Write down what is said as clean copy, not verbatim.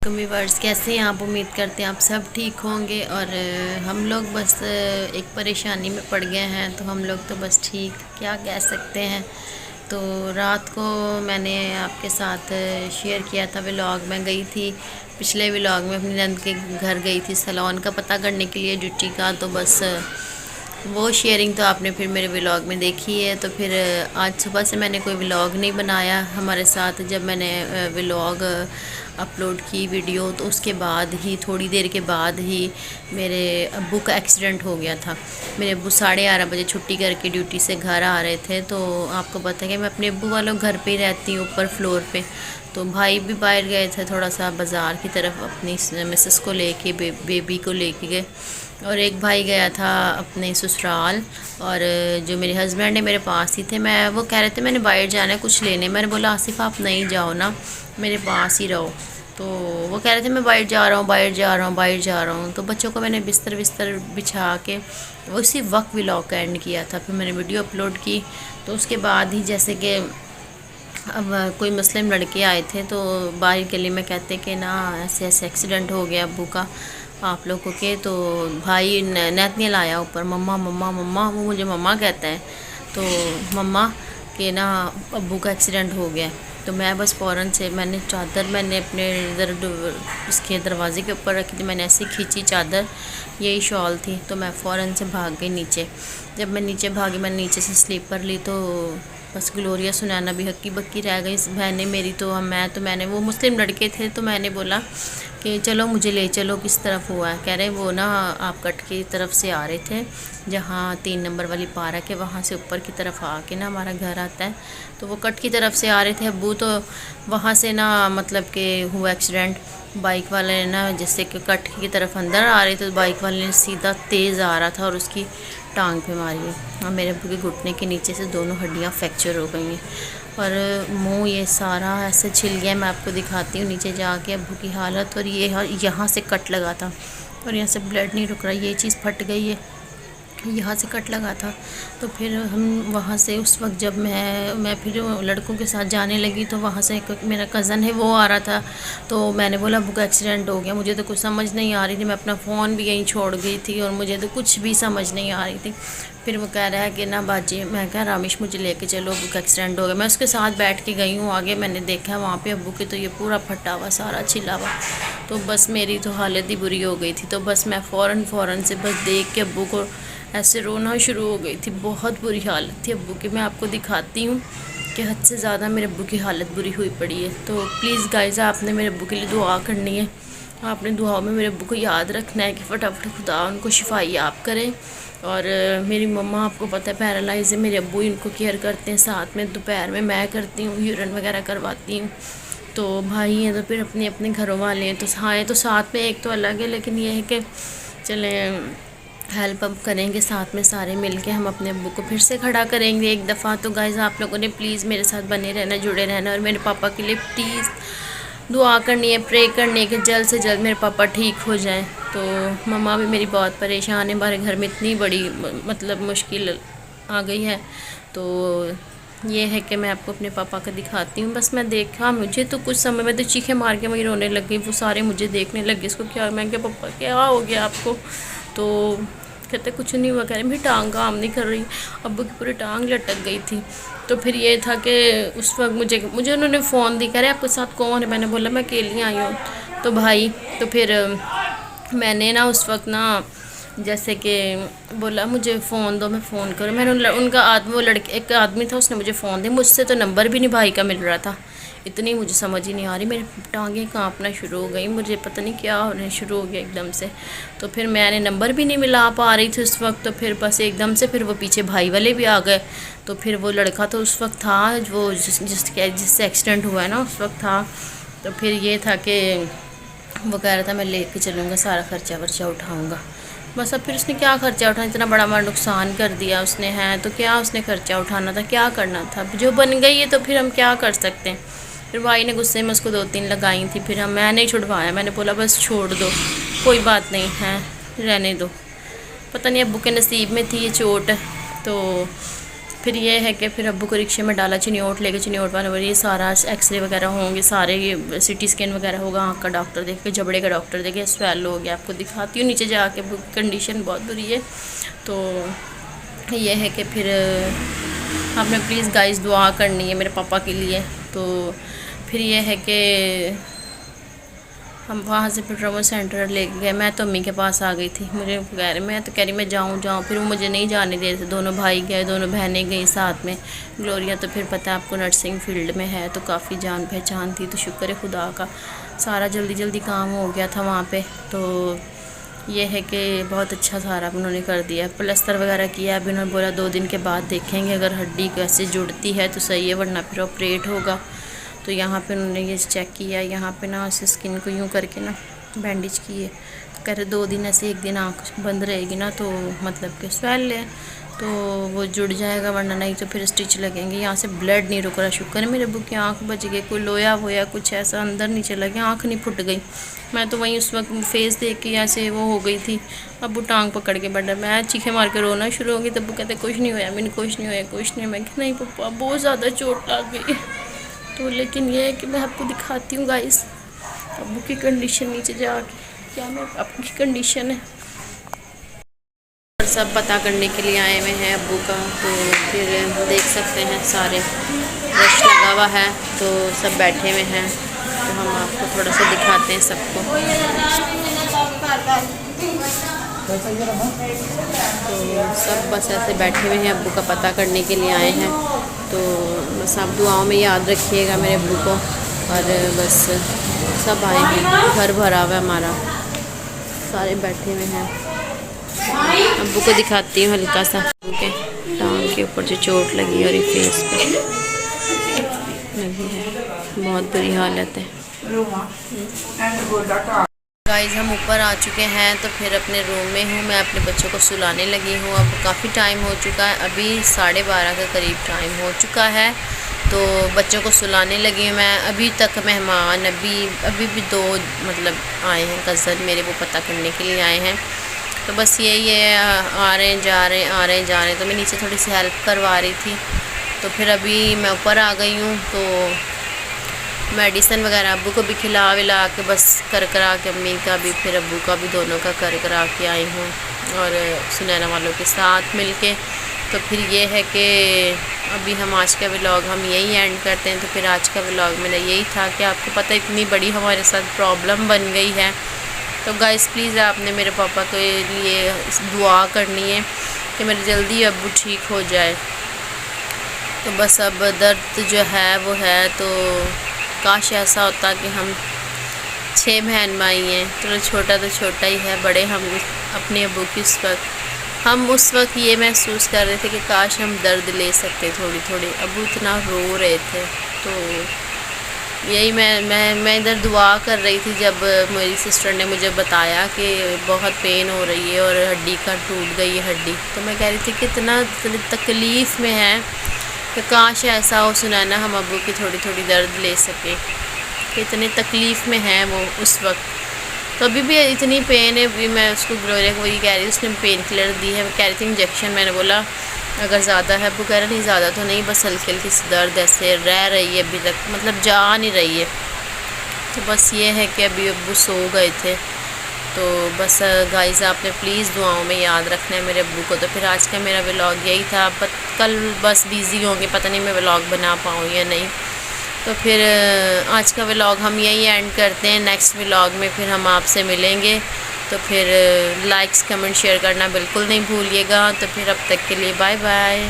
Viewers कैसे हैं आप। उम्मीद करते हैं आप सब ठीक होंगे। और हम लोग बस एक परेशानी में पड़ गए हैं। तो हम लोग तो बस ठीक क्या कह सकते हैं। तो रात को मैंने आपके साथ शेयर किया था व्लॉग। मैं गई थी पिछले व्लॉग में अपनी नंद के घर गई थी सैलून का पता करने के लिए ड्यूटी का। तो बस वो शेयरिंग तो आपने फिर मेरे व्लॉग में देखी है। तो फिर आज सुबह से मैंने कोई व्लॉग नहीं बनाया। हमारे साथ जब मैंने व्लॉग अपलोड की वीडियो तो उसके बाद ही थोड़ी देर के बाद ही मेरे अब्बू का एक्सीडेंट हो गया था। मेरे अब्बू 11:30 बजे छुट्टी करके ड्यूटी से घर आ रहे थे। तो आपको पता है कि मैं अपने अब्बू वालों घर पे ही रहती हूँ ऊपर फ्लोर पे। तो भाई भी बाहर गए थे थोड़ा सा बाज़ार की तरफ अपनी मिसेस को लेके बेबी को लेके गए। और एक भाई गया था अपने ससुराल। और जो मेरे हस्बैंड है मेरे पास ही थे। मैं वो कह रहे थे मैंने बाहर जाना है कुछ लेने। मैंने बोला आसिफ आप नहीं जाओ ना, मेरे पास ही रहो। तो वो कह रहे थे मैं बाहर जा रहा हूँ बाहर जा रहा हूँ बाहर जा रहा हूँ। तो बच्चों को मैंने बिस्तर बिछा के उसी वक्त व्लॉग का एंड किया था। फिर मैंने वीडियो अपलोड की। तो उसके बाद ही जैसे कि अब कोई मुस्लिम लड़के आए थे तो बाहर गली में कहते कि ना ऐसे ऐसे एक्सीडेंट हो गया अब्बू का आप लोगों के। तो भाई नैतनियल आया ऊपर, मम्मा मम्मा मम्मा, वो मुझे मम्मा कहता है। तो मम्मा के ना अब्बू का एक्सीडेंट हो गया। तो मैं बस फ़ौरन से मैंने चादर मैंने अपने इधर उसके दरवाजे के ऊपर रखी थी। मैंने ऐसे खींची चादर, यही शॉल थी। तो मैं फ़ौरन से भाग गई नीचे। जब मैं नीचे भागी मैंने नीचे से स्लीपर ली तो बस ग्लोरिया सुनैना भी हक्की बक्की रह गई। बहनें मेरी तो मैंने वो मुस्लिम लड़के थे तो मैंने बोला कि चलो मुझे ले चलो किस तरफ हुआ है। कह रहे वो ना आप कट की तरफ से आ रहे थे जहाँ 3 नंबर वाली पार्क है वहाँ से ऊपर की तरफ आके ना हमारा घर आता है। तो वो कट की तरफ से आ रहे थे अब्बू। तो वहाँ से ना मतलब कि हुआ एक्सीडेंट। बाइक वाले ने ना जैसे कि कट की तरफ अंदर आ रहे थे तो बाइक वाले ने सीधा तेज़ आ रहा था और उसकी टांग पे मारी है। और मेरे अब्बू के घुटने के नीचे से दोनों हड्डियाँ फ्रैक्चर हो गई हैं और मुंह ये सारा ऐसे छिल गया। मैं आपको दिखाती हूँ नीचे जाके अब्बू की हालत। और ये यहाँ से कट लगा था और यहाँ से ब्लड नहीं रुक रहा। ये चीज़ फट गई है, यहाँ से कट लगा था। तो फिर हम वहाँ से उस वक्त जब मैं फिर लड़कों के साथ जाने लगी तो वहाँ से एक मेरा कज़न है वो आ रहा था। तो मैंने बोला अब्बू का एक्सीडेंट हो गया। मुझे तो कुछ समझ नहीं आ रही थी, मैं अपना फ़ोन भी यहीं छोड़ गई थी और मुझे तो कुछ भी समझ नहीं आ रही थी। फिर वो कह रहा है कि ना बाजी, मैं कहा रामिश मुझे लेके चलो अब्बू का एक्सीडेंट हो गया। मैं उसके साथ बैठ के गई हूँ आगे। मैंने देखा वहाँ पे अब्बू के तो ये पूरा फटा हुआ सारा छिला हुआ। तो बस मेरी तो हालत ही बुरी हो गई थी। तो बस मैं फ़ौरन से बस देख के अब्बू को ऐसे रोना शुरू हो गई थी। बहुत बुरी हालत थी अब्बू की। मैं आपको दिखाती हूँ कि हद से ज़्यादा मेरे अब्बू की हालत बुरी हुई पड़ी है। तो प्लीज़ गाइस आपने मेरे अब्बू के लिए दुआ करनी है। आपने दुआओं में मेरे अब्बू को याद रखना है कि फटाफट खुदा उनको शिफाई आप करें। और मेरी मम्मा आपको पता है पैरालाइज है, मेरे अब्बू इनको केयर करते हैं। साथ में दोपहर में मैं करती हूँ, यूरिन वगैरह करवाती हूँ। तो भाई हैं तो फिर अपने अपने घरों वाले हैं तो हाँ तो साथ में एक तो अलग है। लेकिन ये है कि चलें हेल्प अब करेंगे साथ में सारे मिलके हम अपने अब्बू को फिर से खड़ा करेंगे एक दफ़ा। तो गाइज़ आप लोगों ने प्लीज़ मेरे साथ बने रहना, जुड़े रहना और मेरे पापा के लिए प्लीज़ दुआ करनी है, प्रे करनी है कि जल्द से जल्द मेरे पापा ठीक हो जाएं। तो मम्मा भी मेरी बहुत परेशान है, हमारे घर में इतनी बड़ी मतलब मुश्किल आ गई है। तो ये है कि मैं आपको अपने पापा का दिखाती हूँ। बस मैं देखा मुझे तो कुछ समय में तो चीखें मार के वही रोने लग गई। वो सारे मुझे देखने लगे इसको क्या, मैं क्या पापा क्या हो गया आपको। तो कहते कुछ नहीं हुआ। कह रहे मेरी टांग काम नहीं कर रही, अब्बू की पूरी टांग लटक गई थी। तो फिर ये था कि उस वक्त मुझे उन्होंने फ़ोन दी, कह रहे आपके साथ कौन है। मैंने बोला मैं अकेली आई हूँ तो भाई। तो फिर मैंने ना उस वक्त ना जैसे कि बोला मुझे फ़ोन दो, मैं फ़ोन करूँ। मैंने उनका वो लड़के एक आदमी था उसने मुझे फ़ोन दिया। मुझसे तो नंबर भी नहीं भाई का मिल रहा था। इतनी मुझे समझ ही नहीं आ रही, मेरी टांगें कांपना शुरू हो गई, मुझे पता नहीं क्या होने शुरू हो गया एकदम से। तो फिर मैंने नंबर भी नहीं मिला पा रही थी उस वक्त। तो फिर बस एकदम से फिर वो पीछे भाई वाले भी आ गए। तो फिर वो लड़का तो उस वक्त था वो जिससे एक्सीडेंट हुआ है ना उस वक्त था। तो फिर ये था कि वो कह रहा था मैं लेके चलूँगा, सारा खर्चा वर्चा उठाऊँगा। बस अब फिर उसने क्या खर्चा उठाना, इतना बड़ा हमारा नुकसान कर दिया उसने है तो क्या उसने खर्चा उठाना था, क्या करना था। जो बन गई है तो फिर हम क्या कर सकते हैं। फिर भाई ने गुस्से में उसको 2-3 लगाई थी। फिर मैंने छुड़वाया, मैंने बोला बस छोड़ दो कोई बात नहीं है रहने दो। पता नहीं अब्बू के नसीब में थी ये चोट। तो پھر یہ ہے کہ پھر ابو کو رکشے میں ڈالا چنیوٹ لے کے، چنیوٹ والے بولے یہ سارا ایکس رے وغیرہ ہوں گے، سارے یہ سی ٹی اسکین وغیرہ ہوگا، آنکھ کا ڈاکٹر دیکھ کے، جبڑے کا ڈاکٹر دیکھ کے، سویل ہو گیا، آپ کو دکھاتی ہوں نیچے جا کے، کنڈیشن بہت بری ہے۔ تو یہ ہے کہ پھر آپ نے پلیز گائز دعا کرنی ہے میرے پاپا کے لیے۔ تو پھر یہ ہے کہ ہم وہاں سے پھر ٹراما سینٹر لے کے گئے، میں تو امی کے پاس آ گئی تھی، میں تو کہہ رہی میں جاؤں، پھر وہ مجھے نہیں جانے دے رہے تھے، دونوں بھائی گئے، دونوں بہنیں گئی ساتھ میں۔ گلوریا تو پھر پتہ ہے آپ کو نرسنگ فیلڈ میں ہے تو کافی جان پہچان تھی، تو شکر ہے خدا کا، سارا جلدی جلدی کام ہو گیا تھا وہاں پہ۔ تو یہ ہے کہ بہت اچھا سارا انہوں نے کر دیا، پلستر وغیرہ کیا، ابھی انہوں نے بولا 2 دن کے بعد دیکھیں گے، اگر ہڈی کیسے جڑتی ہے تو صحیح ہے، ورنہ پھر آپریٹ ہوگا۔ تو یہاں پہ انہوں نے یہ چیک کیا، یہاں پہ نا اسے اسکن کو یوں کر کے نا بینڈیج کیے، تو کہہ رہے 2 دن ایسے 1 دن آنکھ بند رہے گی نا تو مطلب کہ سویل ہے تو وہ جڑ جائے گا، ورنہ نہیں تو پھر اسٹچ لگیں گے۔ یہاں سے بلڈ نہیں رک رہا، شکر ہے میرے ابو کی آنکھ بچ گئی، کوئی لویا ہویا کچھ ایسا اندر نہیں چلا گیا، آنکھ نہیں پھٹ گئی۔ میں تو وہیں اس وقت فیس دیکھ کے ایسے وہ ہو گئی تھی، ابو ٹانگ پکڑ کے بیٹھا، میں چیخے مار کے رونا شروع ہو گئی، تو ابو کہتے کچھ نہیں ہوا، میں نے کچھ نہیں ہوا، کچھ نہیں۔ میں کہ نہیں پپا بہت زیادہ چوٹ لگ گئی۔ تو لیکن یہ ہے کہ میں آپ کو دکھاتی ہوں گائز ابو کی کنڈیشن، نیچے جا کے کیا میں ابو کی کنڈیشن ہے، سب پتہ کرنے کے لیے آئے ہوئے ہیں ابو کا۔ تو پھر دیکھ سکتے ہیں سارے رش لگا ہوا ہے، تو سب بیٹھے ہوئے ہیں، تو ہم آپ کو تھوڑا سا دکھاتے ہیں سب کو۔ تو سب بس ایسے بیٹھے ہوئے ہیں، ابو کا پتہ کرنے کے لیے آئے ہیں، تو بس آپ دعاؤں میں یاد رکھیے گا میرے ابو کو، اور بس سب آئے ہیں، گھر بھرا ہوا ہے ہمارا، سارے بیٹھے ہوئے ہیں۔ ابو کو دکھاتی ہوں ہلکا سا، ابو کے ٹانگ کے اوپر جو چوٹ لگی اور یہ فیس پہ لگی ہے، بہت بری حالت ہے۔ گائز ہم اوپر آ چکے ہیں، تو پھر اپنے روم میں ہوں، میں اپنے بچوں کو سلانے لگی ہوں، اب کافی ٹائم ہو چکا ہے، ابھی 12:30 کے قریب ٹائم ہو چکا ہے، تو بچوں کو سلانے لگی ہوں میں۔ ابھی تک مہمان ابھی بھی 2 مطلب آئے ہیں کزن میرے، وہ پتہ کرنے کے لیے آئے ہیں، تو بس یہی ہے، آ رہے ہیں جا رہے ہیں، آ رہے ہیں جا رہے ہیں، تو میں نیچے تھوڑی سی ہیلپ کروا رہی تھی، تو پھر ابھی میں اوپر آ گئی ہوں، تو میڈیسن وغیرہ ابو کو بھی کھلا ولا کے بس کرا کے، امی کا بھی پھر ابو کا بھی دونوں کا کرا کے آئی ہوں، اور سنینا والوں کے ساتھ مل کے۔ تو پھر یہ ہے کہ ابھی ہم آج کا ولاگ ہم یہی اینڈ کرتے ہیں۔ تو پھر آج کا ولاگ میرا یہی تھا کہ آپ کو پتہ اتنی بڑی ہمارے ساتھ پرابلم بن گئی ہے، تو گائز پلیز آپ نے میرے پاپا کے لیے دعا کرنی ہے کہ میرے جلدی ابو ٹھیک ہو جائے۔ تو بس اب درد جو ہے وہ ہے، تو کاش ایسا ہوتا کہ ہم 6 بہن بھائی ہیں، چلو چھوٹا تو چھوٹا ہی ہے، بڑے ہم اپنے ابو کی ہم اس وقت یہ محسوس کر رہے تھے کہ کاش ہم درد لے سکتے تھوڑی، ابو اتنا رو رہے تھے۔ تو یہی میں ادھر دعا کر رہی تھی، جب میری سسٹر نے مجھے بتایا کہ بہت پین ہو رہی ہے اور ہڈی کا ٹوٹ گئی ہے ہڈی، تو میں کہہ رہی تھی کہ اتنا تکلیف میں ہے کہ کاش ایسا ہو سنانا ہم ابو کی تھوڑی درد لے سکیں، کہ اتنے تکلیف میں ہیں وہ اس وقت۔ تو ابھی بھی اتنی پین ہے، ابھی میں اس کو گلوریا کو وہی کہہ رہی، اس نے پین کلر دی ہے، کہہ رہی تھی انجیکشن، میں نے بولا اگر زیادہ ہے، ابو کہہ رہا نہیں زیادہ تو نہیں، بس ہلکی سی درد ایسے رہ رہی ہے ابھی تک، مطلب جا نہیں رہی ہے۔ تو بس یہ ہے کہ ابھی ابو سو گئے تھے، تو بس گائز آپ نے پلیز دعاؤں میں یاد رکھنا ہے میرے ابو کو۔ تو پھر آج کا میرا ولاگ یہی تھا، کل بس بیزی ہوں گے، پتہ نہیں میں ولاگ بنا پاؤں یا نہیں، تو پھر آج کا ولاگ ہم یہی اینڈ کرتے ہیں، نیکسٹ ولاگ میں پھر ہم آپ سے ملیں گے، تو پھر لائکس کمنٹ شیئر کرنا بالکل نہیں بھولیے گا۔ تو پھر اب تک کے لیے بائے بائے۔